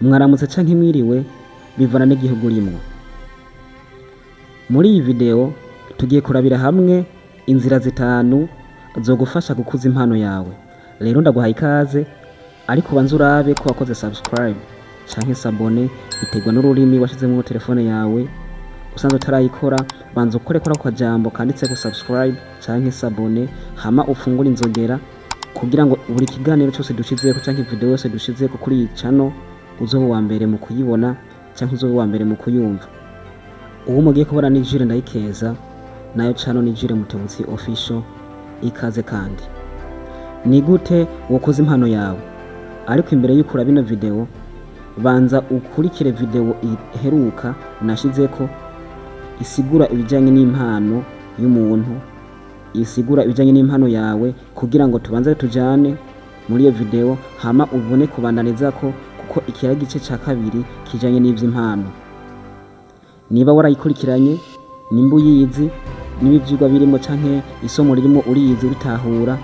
Mwaramutse canke mwiriwe bivana n'igihugu urimwo. Muri iyi video tugiye kurabira hamwe inzira zitanu zogufasha gukuza impano yawe. Rero ndaguhaye ikaze, ariko banza urabe ko wakoze subscribe canke s'abone biterwa n'ururimi washizemwo telefone yawe. Usanzwe utarayikora banza ukore kora kwa jambo kanditseko subscribe canke s'abone, hama ufungure inzogera kugira ngo buri kiganiro cyose dushizeko canke video yose dushizeko kuri iyi channel uzobe uwa mbere mu kuyibona canke uzobe uwa mbere mu kuyumva. Uwo mugiye kubona ni Jules Ndayikeza, nayo channel ni Jules Mutebutsi Official. Ikaze kandi. Ni gute wokoza impano yawe? Ariko imbere y'uko uraba ino video, banza ukurikire video iheruka nashizeko isigura ibijanye n'impano y'umuntu, isigura ibijanye n'impano yawe, kugira ngo tubanze tujane muri iyo video hama ubone kubandanizako, kuko ikira gice ca kabiri kijanye n'ivy'impano. Niba warayikurikiranye, nimba uyizi, niba ivyigwa birimo canke isomo ririmo uriyizi uritahura,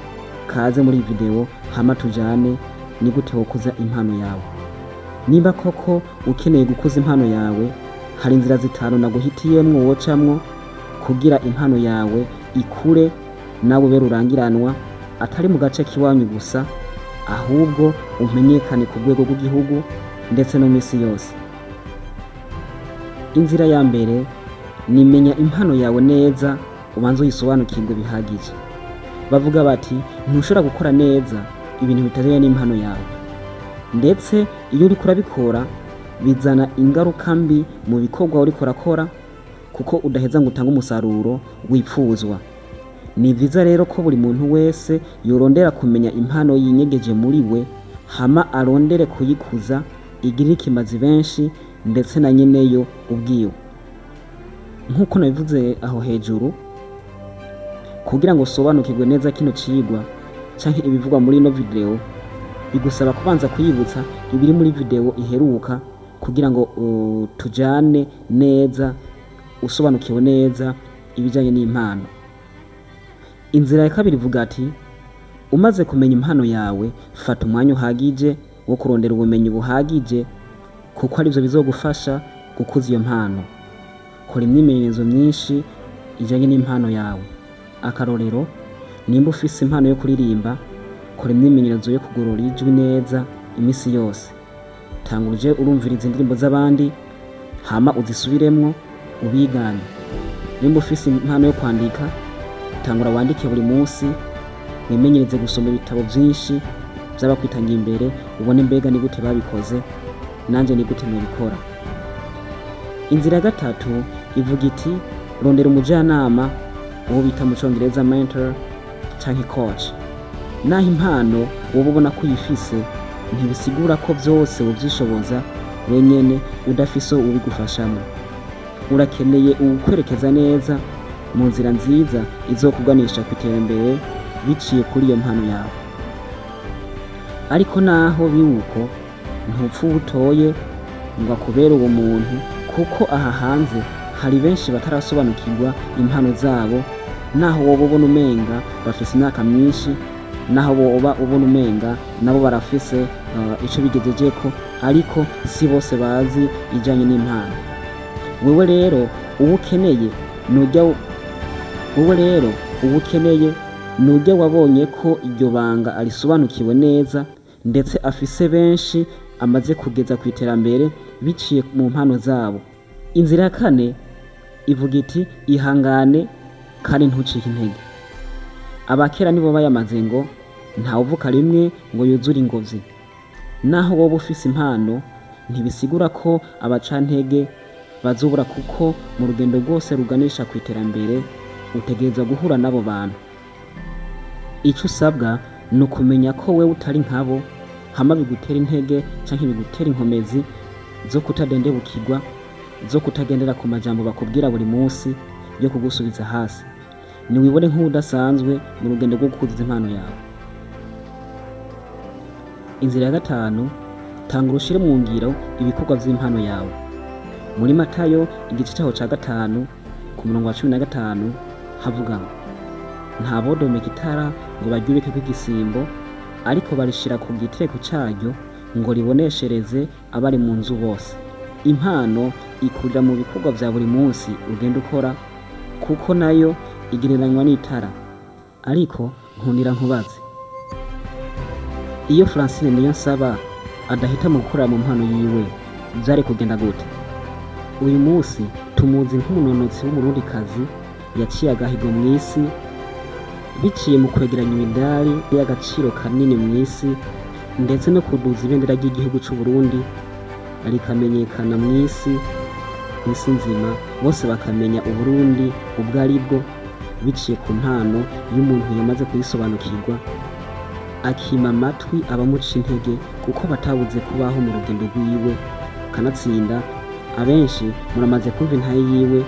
kaze muri video hama tujane ni gute wokuza impano yawe. Niba koko ukeneye gukuza impano yawe, hari inzira zitanu naguhitiyemwo wocamwo kugira impano yawe ikure nawe ube rurangiranwa, atari mu gace kiwanyu gusa, ahubwo umenyekane ku rwego rw'igihugu ndetse no misi yose. Inzira ya mbere ni menya impano yawe neza, ubanze uyisobanukirwe bihagije. Bavuga bati ntushobora gukora neza ibintu bitajanye n'impano yawe, ndetse iyo uriko urabikora bizana ingaruka mbi mu bikorwa uriko urakora, kuko udaheza ngo utange umusaruro wipfuzwa. Ni vyiza rero ko buri muntu wese yorondera kumenya impano yinyegeje muri we, hama arondere kuyikuza igirira ikimazi benshi ndetse na nyeneyo ubwiwe. Nk'uko nabivuze aho hejuru, kugira ngo usobanukirwe neza kino cigwa canke ibivugwa muri ino video, bigusaba kubanza kuyibutsa ibiri muri video iheruka kugira ngo tujane neza, usobanukiwe neza ibijanye n'impano. Inzira ya kabiri ivuga ati umaze kumenya impano yawe, fata umwanya uhagije wo kurondera ubumenyi buhagije, kuko arivyo bizogufasha gukuza iyo mpano. Kora imyimenyerezo myinshi ijanye n'impano yawe. Akarorero, nimba ufise impano yo kuririmba, kora imyimenyerezo yo kugorora ijwi neza imisi yose. Tanguje urumviriza indirimbo z'abandi, hama uzisubiremwo ubigane. Nimba ufise impano yo kwandika, tangura wandike buri munsi, wimenyereze gusoma ibitabo vyinshi vy'abakwitangiye imbere, ubone mbega ni gute babikoze, nanje ni gute nobikora. Inzira ya gatatu ivuga iti rondera umujanama, uwo bita mu Congereza mentor canke coach. Naho impano woba ubona ko uyifise, ntibisigura ko vyose wovyishoboza wenyene udafise ubigufashamwo. Urakeneye uwukwerekeza neza mu nzira nziza izokuganisha kw'iterambere biciye kuri iyo mpano yawe. Ariko naho biruko, ntupfa utoye ngo akubere uwo muntu, kuko aha hanze hari benshi batarasobanukirwa impano zabo, naho woba ubona umenga bafise imyaka myinshi, naho woba ubona umenga nabo barafise ico bigejejeko, ariko si bose bazi ijanye n'impano. Wewe rero uwo ukeneye nujya wabonye ko iryo banga arisobanukiwe neza, ndetse afise benshi amaze kugeza ku iterambere biciye mu mpano zabo. Inzira ya kane ivuga iti ihangane kandi ntucike intege. Abakera nibo bayamaze ngo ntawuvuka rimwe ngo yuzure ingobyi. Naho wowe ufise impano, ntibisigura ko abacantege bazubura, kuko mu rugendo rwose ruganisha ku iterambere utegerezwa guhura n'abo bantu. Ico usabwa ni ukumenya ko wewe utari nkabo, hama bigutera intege canke bigutera inkomezi zo kutadendebukirwa, zo kutagendera ku majambo bakubwira buri munsi yo kugusubiza hasi. Niwibone nk'udasanzwe mu rugendo rwo gukuza impano yawe. Inzira ya gatanu, tanga urushire mu ngiro ibikorwa vy'impano yawe. Muri Matayo igice cyaho ca 5 ku murongo wa 15 havuga ngo nta bodomeka itara ngo baryubike kw'igisimbo, ariko barishira ku gitereko caryo ngo riboneshereze abari mu nzu bose. Impano ikurira mu bikorwa vya buri munsi ugenda ukora, kuko nayo igereranywa n'itara. Ariko nkundira nkubaze, iyo Francine Niyonsaba adahita mu gukorera mu mpano yiwe vyari kugenda gute? Uyu munsi tumuzi nk'umunonotsi w'umurundikazi yaciye agahigo mw'isi biciye mu kwegeranya imidari y'agaciro kanini mw'isi, ndetse no kuduza ibendera ry'igihugu c'u Burundi rikamenyekana mw'isi nzima, bose bakamenya Uburundi ubwo ari bwo, biciye ku mpano y'umuntu yamaze kuyisobanukirwa, akima amatwi abamuca intege kuko batabuze kubaho mu rugendo rwiwe. Kanatsinda abenshi muramaze kumva intahe yiwe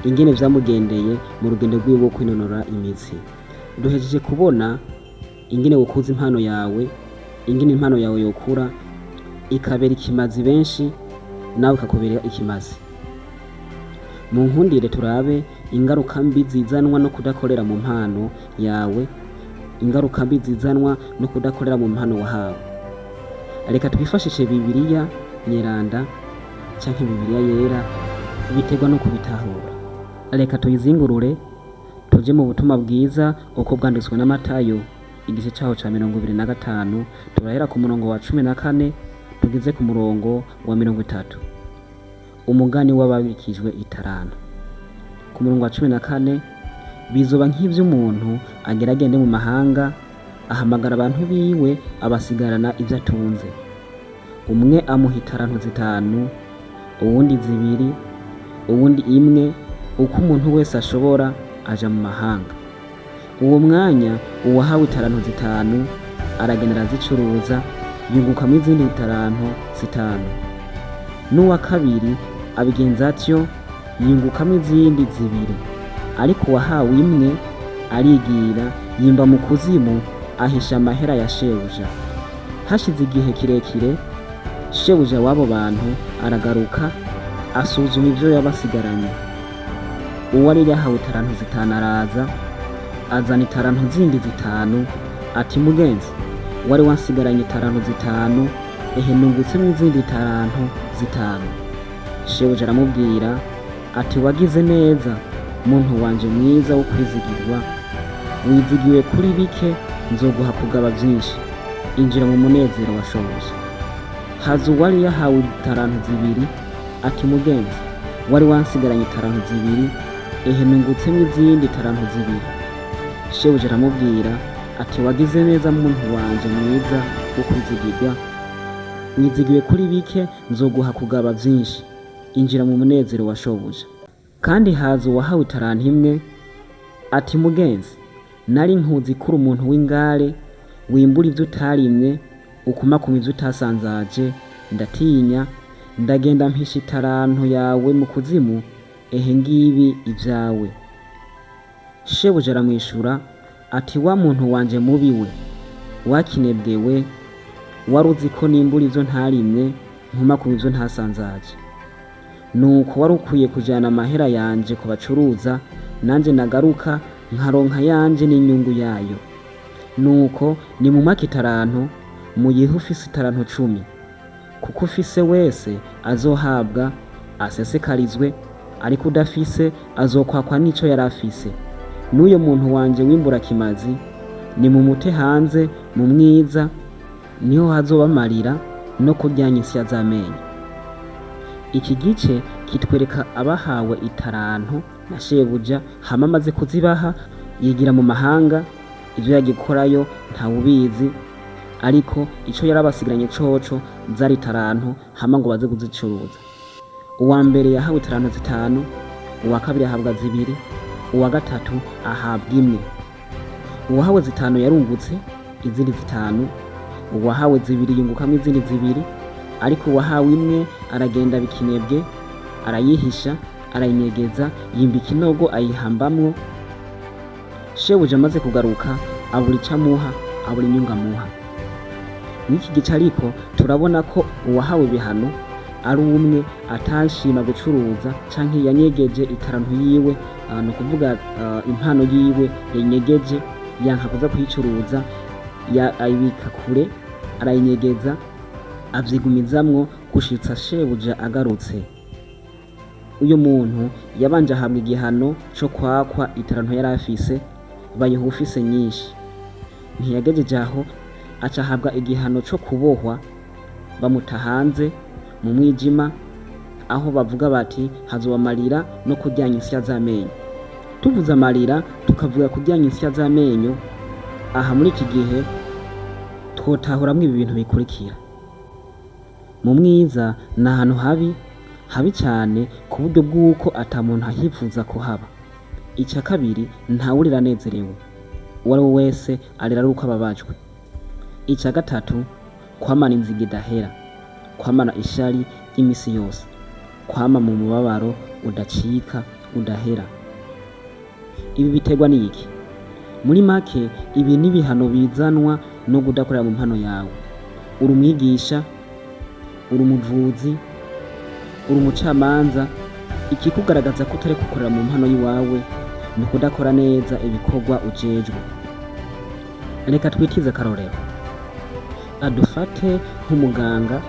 ingene vyamugendeye mu rugendo rwiwe rwo kwinonora imitsi. Duhejeje kubona ingene wokuza impano yawe, ingene impano yawe yokura ikabera ikimazi benshi, nawe ikakubera ikimazi. Mu nkundire turabe ingaruka mbi zizanwa no kudakorera mu mpano yawe, ingaruka mbi zizanwa no kudakorera mu mpano wahawe. Reka twifashishe Bibiliya nyeranda canke Bibiliya yera, biterwa no kubitahura. Reka tuyizingurure tuje mu butumwa bwiza uko bwanditswe na Matayo igice caho ca 25, turahera ku murongo wa 14 tugize ku murongo wa 30. Umugani w'ababikijwe itarano. Ku murongo wa 14, bizoba nk'ivy'umuntu ageragende mu mahanga, ahamagara abantu biwe abasigarana ivyo atunze. Umwe amuha itaranto 5, uwundi 2, uwundi 1, uko umuntu wese ashobora aja mu mahanga. Uwo mwanya uwahawe itaranto 5 aragenda arazicuruza, yungukamwo izindi itaranto 5. N'uwa kabiri abigenza atyo, yungukamwo izindi 2. Ariko uwahawe 1 arigira, yimba mu kuzimu, ahisha amahera ya shebuja. Hashize igihe kirekire, shebuja w'abo bantu aragaruka, asuzuma ivyo yabasigaranye. Uwari yahawe itaranto 5 araza, azana itaranto zindi 5, ati mugenzi, wari wansigaranye itaranto 5, ehe nungutsemwo izindi itaranto 5. Shebuja aramubwira ati wagize neza muntu wanje mwiza wo kwizigirwa, wizigiwe kuri bike, nzoguha kugaba vyinshi, injira mu munezero wa shobuja. Haza uwari yahawe itaranto 2, ati mugenzi, wari wansigaranye itaranto 2, ehe nungutsemwo izindi itaranto 2. Shebuja aramubwira ati wagize neza muntu wanje mwiza wo kwizigirwa, wizigiwe kuri bike, nzoguha kugaba vyinshi, injira mu munezero wa shobuja. Kandi haza uwahawe itaranto 1, ati mugenzi, nari nkuzi kuri umuntu w'ingare, wimbura ivyo utarimye, ukumakuma ivyo utasanzaje, ndatinya, ndagenda mpisha itaranto yawe mu kuzimu, ehe ngibi ivyawe. Shebuja aramwishura ati wa muntu wanje mubi we, wakinebwewe, wari uzi ko nimbura ivyo ntarimye, nkumakuma ivyo ntasanzaje. Nuko wari ukwiye kujana amahera yanje ku bacuruza, nanje nagaruka nkaronka yanje n'inyungu yayo. Nuko nimumake itaranto, muyihe ufise itaranto 10, kuko ufise wese azohabwa asesekarizwe, ariko udafise azokwakwa n'ico yari afise. N'uyo muntu wanje wimbura kimazi, nimumute hanze mu mwiza, niho hazobamarira no kuryanya insya z'amenyo. Iki gice kitwereka abahawe itaranto na shebuja, hama amaze kuzibaha yigira mu mahanga, ivyo yagikorayo ntawubizi, ariko ico yarabasigaranye coco zari itaranto, hama ngo baze kuzicuruza. Uwa mbere yahawe itaranto 5, uwa kabiri ahabwa 2, uwa gatatu ahabwa 1. Uwahawe 5 yarungutse izindi 5, uwahawe 2 yungukamwo izindi 2, ariko uwahawe 1 aragenda bikinebwe, arayihisha, arayinyegeza, yimba ikinogo ayihambamwo. Shebuja amaze kugaruka abura ico amuha, abura inyungu amuha. Mw'iki gice ariko turabona ko uwahawe ibihano ari umwe atashima gucuruza canke yanyegeje itaranto yiwe, no kuvuga impano yiwe yanka kuza kuyicuruza, ayibika kure, arayinyegeza, avyigumizamwo gushitsa shebuja agarutse. Uyu muntu yabanje ahabwa igihano co kwakwa itaranto yari afise, bayiha ufise nyinshi. Ntiyagejeje aho, aca ahabwa igihano co kubohwa, bamuta hanze mu mwijima, aho bavuga bati hazoba amarira no kuryanya insya z'amenyo. Tuvuze amarira tukavuga kuryanya insya z'amenyo, aha muri iki gihe twotahuramwo ibi bintu bikurikira. Mu mwiza ni ahantu habi cane ku buryo bw'uko ata muntu ahifuza kuhaba. Ica kabiri, ntawurira anezerewe, uwo ari we wese arira ari uko ababajwe. Ica gatatu, kwamana inziga idahera, kwamana ishari ry'imisi yose, kwama mu mubabaro udacika udahera. Ibi biterwa n'iki? Muri make, ibi ni ibihano bizanwa no kudakorera mu mpano yawe. Uri umwigisha, uri umuvuzi, uri umucamanza, ikikugaragaza ko utari gukorera mu mpano y'iwawe ni ukudakora neza ibikorwa ujejwe. Reka twitize akarorero. Adufate nk'umuganga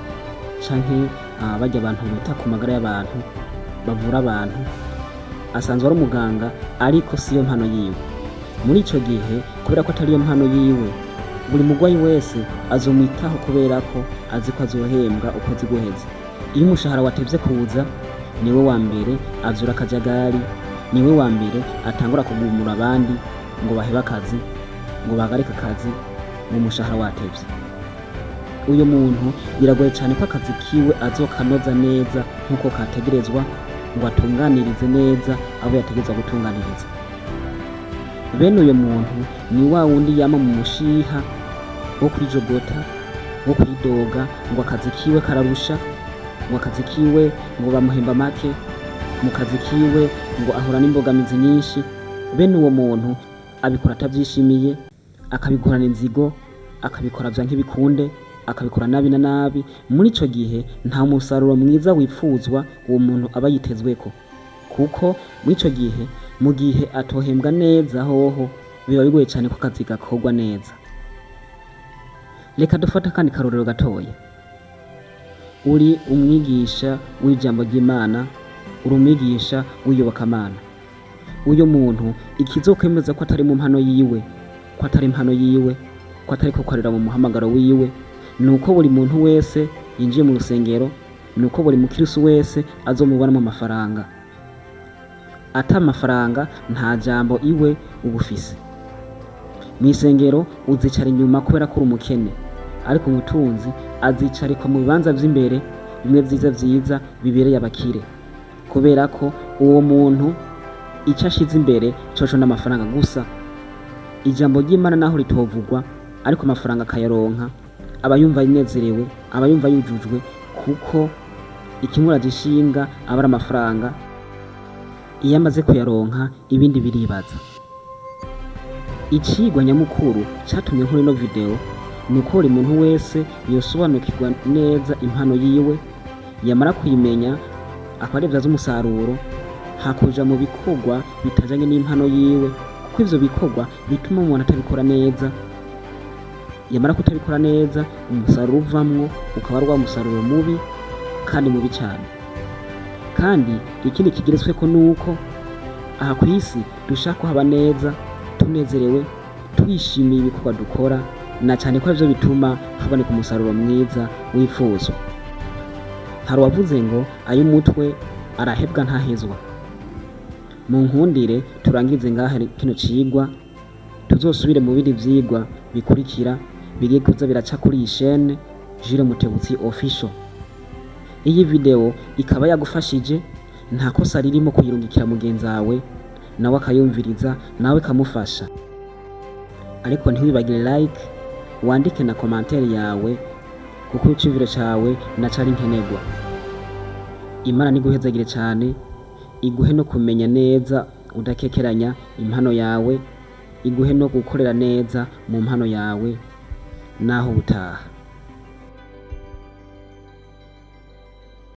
canke barya abantu bita ku magara y'abantu, bavura abantu, asanzwe ari umuganga ariko siyo mpano yiwe. Muri ico gihe, kubera ko atariyo mpano yiwe, buri mugwayi wese azomwitaho kubera ko azi ko azohembwa ukwezi guheze. Iyo umushahara watevye kuza, niwe wa mbere azura akajagari, niwe wa mbere atangura kugumura abandi ngo bahebe akazi, ngo bahagarike akazi mu mushahara watevye. Uyu muntu biragoye cane ko akazi kiwe azokanoza neza nk'uko kategerezwa, ngo atunganirize neza abo yategerezwa gutunganiriza. Bene uyu muntu ni wa wundi yama mu mushiha wo kwijogota, wo kwidoga ngo akazi kiwe kararusha, ngo akazi kiwe ngo bamuhemba make, mu kazi kiwe ngo ahura n'imbogamizi nyinshi. Bene uwo muntu abikora atavyishimiye, akabigorana inzigo, akabikora vya nk'ibikunde, akabikora nabi na nabi. Muri ico gihe nta musaruro mwiza wipfuzwa uwo muntu aba yitezweko, kuko muri ico gihe, mu gihe atohembwa neza hoho biba bigoye cane ko akazi gakorwa neza. Reka dufata kandi karorero gatoya. Uri umwigisha w'ijambo ry'Imana, uri umwigisha w'iyobokamana. Uyu muntu ikizokwemeza ko atari mu mpano yiwe, ko atari impano yiwe, ko atari gukorera mu muhamagaro wiwe, nuko buri muntu wese yinjiye mu rusengero, nuko buri mukristo wese azomubonamo amafaranga. Ata amafaranga nta jambo iwe ubufise. Mw'isengero uzicara inyuma kubera ko uri umukene, ariko umutunzi azicarikwa mu bibanza vy'imbere, bimwe vyiza bibereye abakire, kubera ko uwo muntu ico ashize imbere coco n'amafaranga gusa. Ijambo ry'Imana naho ritovugwa, ariko amafaranga akayaronka, aba yumva yinezerewe, aba yumva yujujwe, kuko ikimuraje ishinga aba ari amafaranga. Iyo amaze kuyaronka, ibindi biribaza. Icigwa nyamukuru catumye nkora ino video nuko buri muntu wese yosobanukirwa neza impano yiwe, yamara kuyimenya akaba arivyaza umusaruro, hakuja mu bikorwa bitajanye n'impano yiwe, kuko ivyo bikorwa bituma umuntu atabikora neza. Yamara kutabikora neza, umusaruro uvamwo ukaba ari wa musaruro mubi, kandi mubi cane. Kandi ikindi kigeretsweko nuko aha kw'isi dushaka kuhaba neza, tunezerewe, twishimiye ibikorwa dukora, na cane ko ivyo bituma haboneka umusaruro mwiza wipfuzwa. Hari uwavuze ngo ay'umutwe arahebwa ntahezwa. Mu nkundire turangirize ngaha kino cigwa, tuzosubire mu bindi vyigwa bikurikira bigiye kuza biraca kuri iyi chaîne Jules Mutebutsi Official. Iyi video ikaba yagufashije, nta kosa ririmo kuyirungikira mugenzi wawe nawe akayumviriza, nawe kamufasha. Ariko ntiwibagire like, wandike na commentaire yawe, kuko iciyumviro cawe nacari nkenerwa. Imana niguhezagire cane, iguhe no kumenya neza udakekeranya impano yawe, iguhe no gukorera neza mu mpano yawe. Naho ubutaha.